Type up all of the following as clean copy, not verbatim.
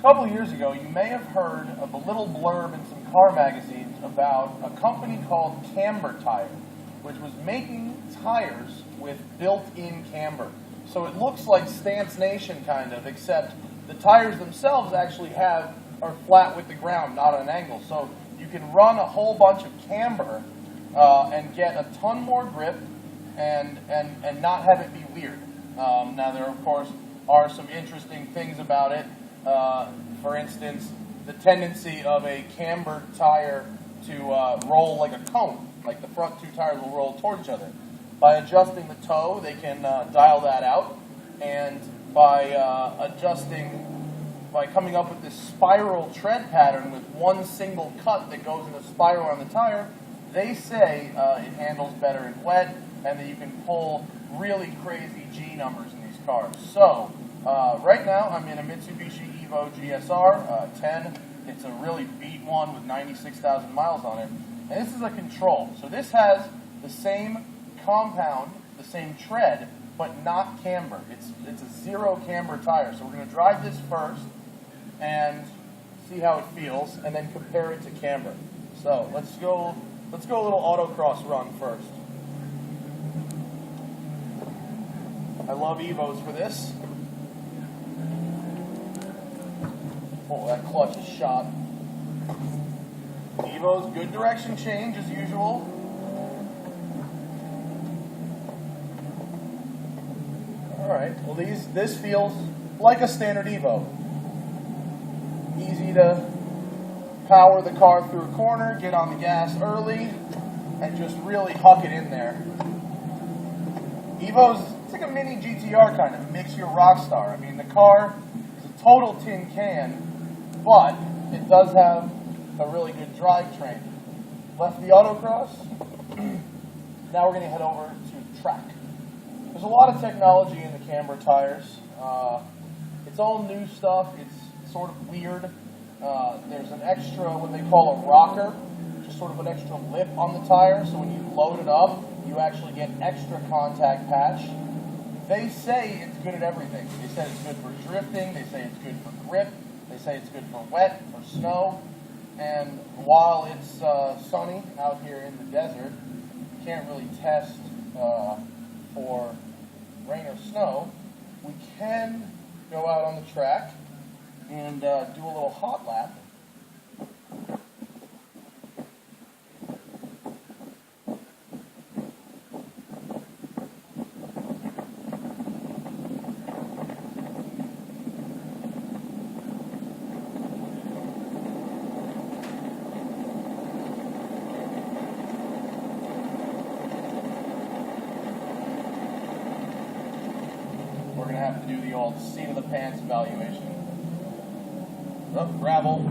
couple of years ago, you may have heard of a little blurb in some car magazines about a company called Cambertire, which was making tires with built-in camber. So it looks like Stance Nation kind of, except the tires themselves actually are flat with the ground, not at an angle. So you can run a whole bunch of camber and get a ton more grip and not have it be weird. Now there, of course, are some interesting things about it. For instance, the tendency of a camber tire to roll like a cone, like the front two tires will roll towards each other. By adjusting the toe, they can dial that out, and by coming up with this spiral tread pattern with one single cut that goes in a spiral on the tire, they say it handles better in wet, and that you can pull really crazy G numbers in these cars. So, right now I'm in a Mitsubishi Evo GSR 10. It's a really beat one with 96,000 miles on it. And this is a control. So this has the same compound, the same tread, but not camber. It's a zero camber tire. So we're going to drive this first and see how it feels, and then compare it to camber. So let's go a little autocross run first. I love Evos for this. Oh, that clutch is shot. Evos, good direction change as usual. Alright, well this feels like a standard Evo. Easy to power the car through a corner, get on the gas early, and just really huck it in there. Evo's, it's like a mini GTR kind of, mix your Rockstar. I mean, the car is a total tin can, but it does have a really good drivetrain. Left the autocross. Now we're going to head over to track. There's a lot of technology in the camber tires. It's all new stuff. It's sort of weird. There's an extra, what they call a rocker, just sort of an extra lip on the tire, so when you load it up, you actually get extra contact patch. They say it's good at everything. They say it's good for drifting, they say it's good for grip, they say it's good for wet, for snow, and while it's sunny out here in the desert, you can't really test for rain or snow. We can go out on the track and do a little hot lap. We're going to have to do the old seat of the pants evaluation. Oh, gravel.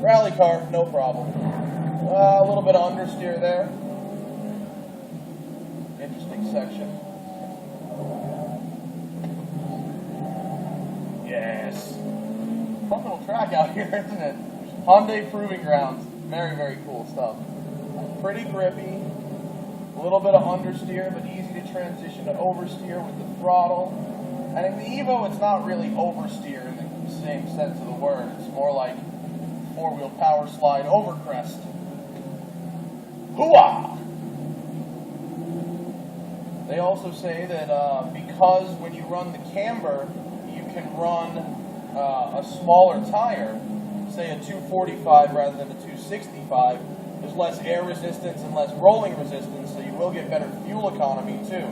Rally car, no problem. A little bit of understeer there. Interesting section. Yes. Fun little track out here, isn't it? Hyundai Proving Grounds. Very, very cool stuff. Pretty grippy. A little bit of understeer, but easy to transition to oversteer with the throttle. And in the Evo, it's not really oversteer in the same sense of the word. It's more like four-wheel power slide over crest. Hooah! They also say that because when you run the camber, you can run a smaller tire, say a 245 rather than a 265, there's less air resistance and less rolling resistance, so you will get better fuel economy too.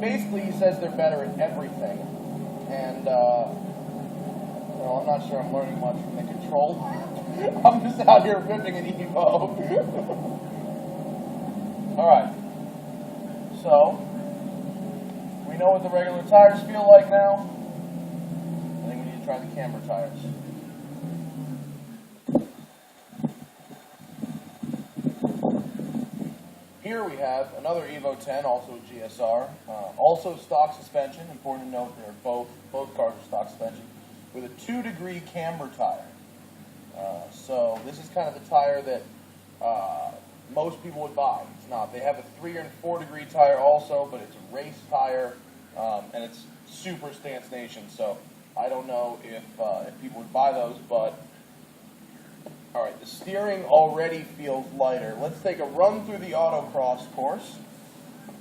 Basically, he says they're better at everything. And, well, I'm not sure I'm learning much from the control. I'm just out here ripping an Evo. Alright. So, we know what the regular tires feel like now. I think we need to try the camber tires. Here we have another Evo 10, also GSR, also stock suspension. Important to note they're both cars are stock suspension, with a 2-degree camber tire. So this is kind of the tire that most people would buy. It's not. They have a 3 and 4-degree tire also, but it's a race tire, and it's super Stance Nation. So I don't know if people would buy those, but all right, the steering already feels lighter. Let's take a run through the autocross course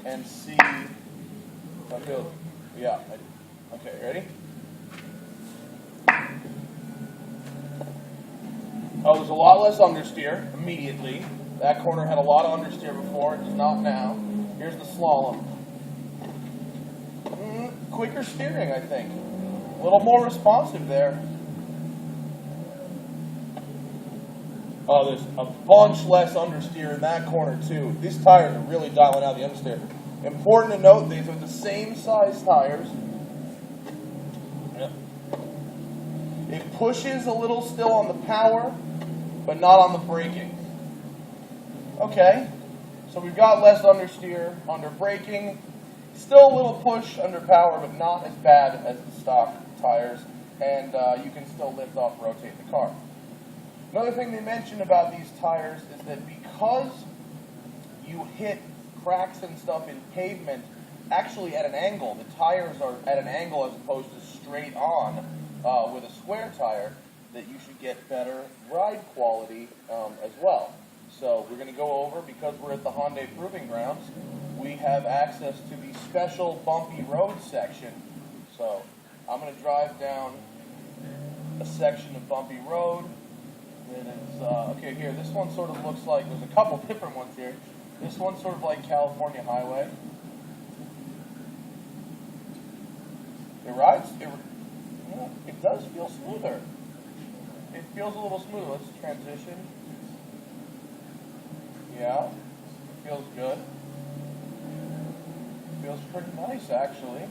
and see if I feel, yeah, okay, ready? Oh, there's a lot less understeer immediately. That corner had a lot of understeer before, it does not now. Here's the slalom. Quicker steering, I think. A little more responsive there. Oh, there's a bunch less understeer in that corner, too. These tires are really dialing out the understeer. Important to note, these are the same size tires. It pushes a little still on the power, but not on the braking. Okay, so we've got less understeer under braking. Still a little push under power, but not as bad as the stock tires. And you can still lift off, rotate the car. Another thing they mentioned about these tires is that because you hit cracks and stuff in pavement actually at an angle, the tires are at an angle as opposed to straight on with a square tire, that you should get better ride quality as well. So we're going to go over, because we're at the Hyundai Proving Grounds, we have access to the special bumpy road section. So I'm going to drive down a section of bumpy road. It is, okay, here, this one sort of looks like, there's a couple different ones here. This one's sort of like California Highway. It rides, it does feel smoother. It feels a little smoother. Let's transition. Yeah, it feels good. It feels pretty nice, actually.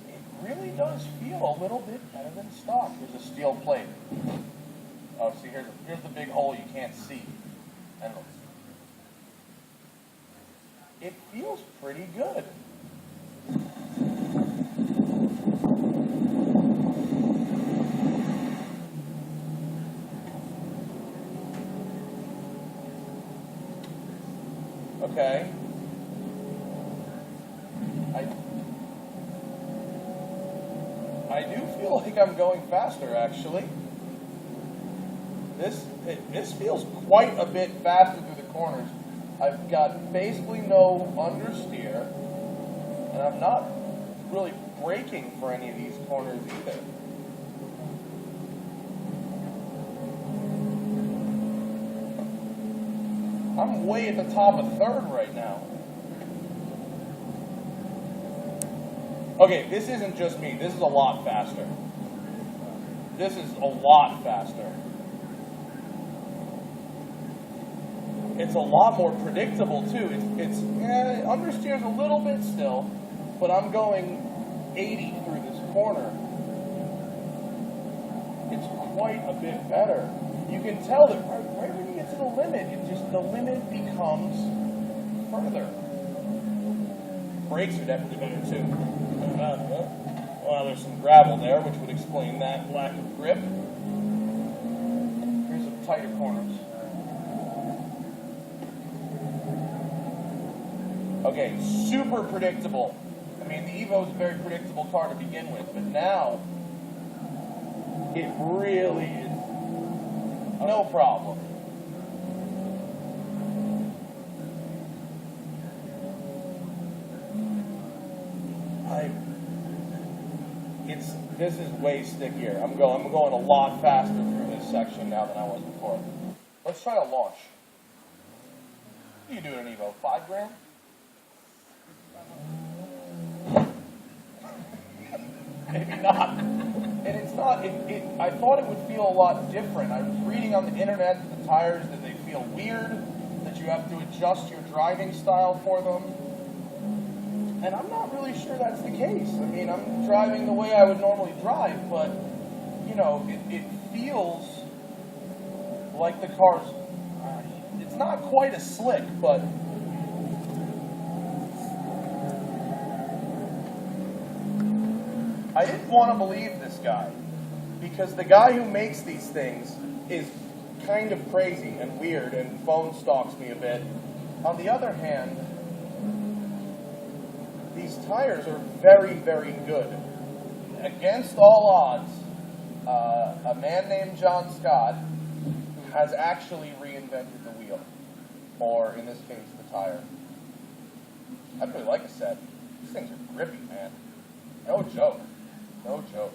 It really does feel a little bit better than stock. There's a steel plate. Oh, see, here's the big hole you can't see. I don't know. It feels pretty good. Okay. I do feel like I'm going faster, actually. This feels quite a bit faster through the corners. I've got basically no understeer, and I'm not really braking for any of these corners either. I'm way at the top of third right now. Okay, this isn't just me. This is a lot faster. This is a lot faster. It's a lot more predictable too. Understeer's a little bit still, but I'm going 80 through this corner. It's quite a bit better. You can tell that right when you get to the limit, the limit becomes further. Brakes are definitely better too. Well, there's some gravel there, which would explain that lack of grip. Here's some tighter corners. Okay, super predictable. I mean, the Evo is a very predictable car to begin with, but now it really is no problem. This is way stickier. I'm going a lot faster through this section now than I was before. Let's try a launch. What do you do in an Evo? 5 grand? Maybe not. And it's not. I thought it would feel a lot different. I was reading on the internet that the tires, that they feel weird, that you have to adjust your driving style for them. And I'm not really sure that's the case. I mean, I'm driving the way I would normally drive, but, you know, it feels like the car's, it's not quite as slick, but I didn't want to believe this guy, because the guy who makes these things is kind of crazy and weird and phone stalks me a bit. On the other hand, these tires are very, very good. against all odds, a man named John Scott has actually reinvented the wheel, or in this case, the tire. I'd really like a set. These things are grippy, man. No joke. No joke.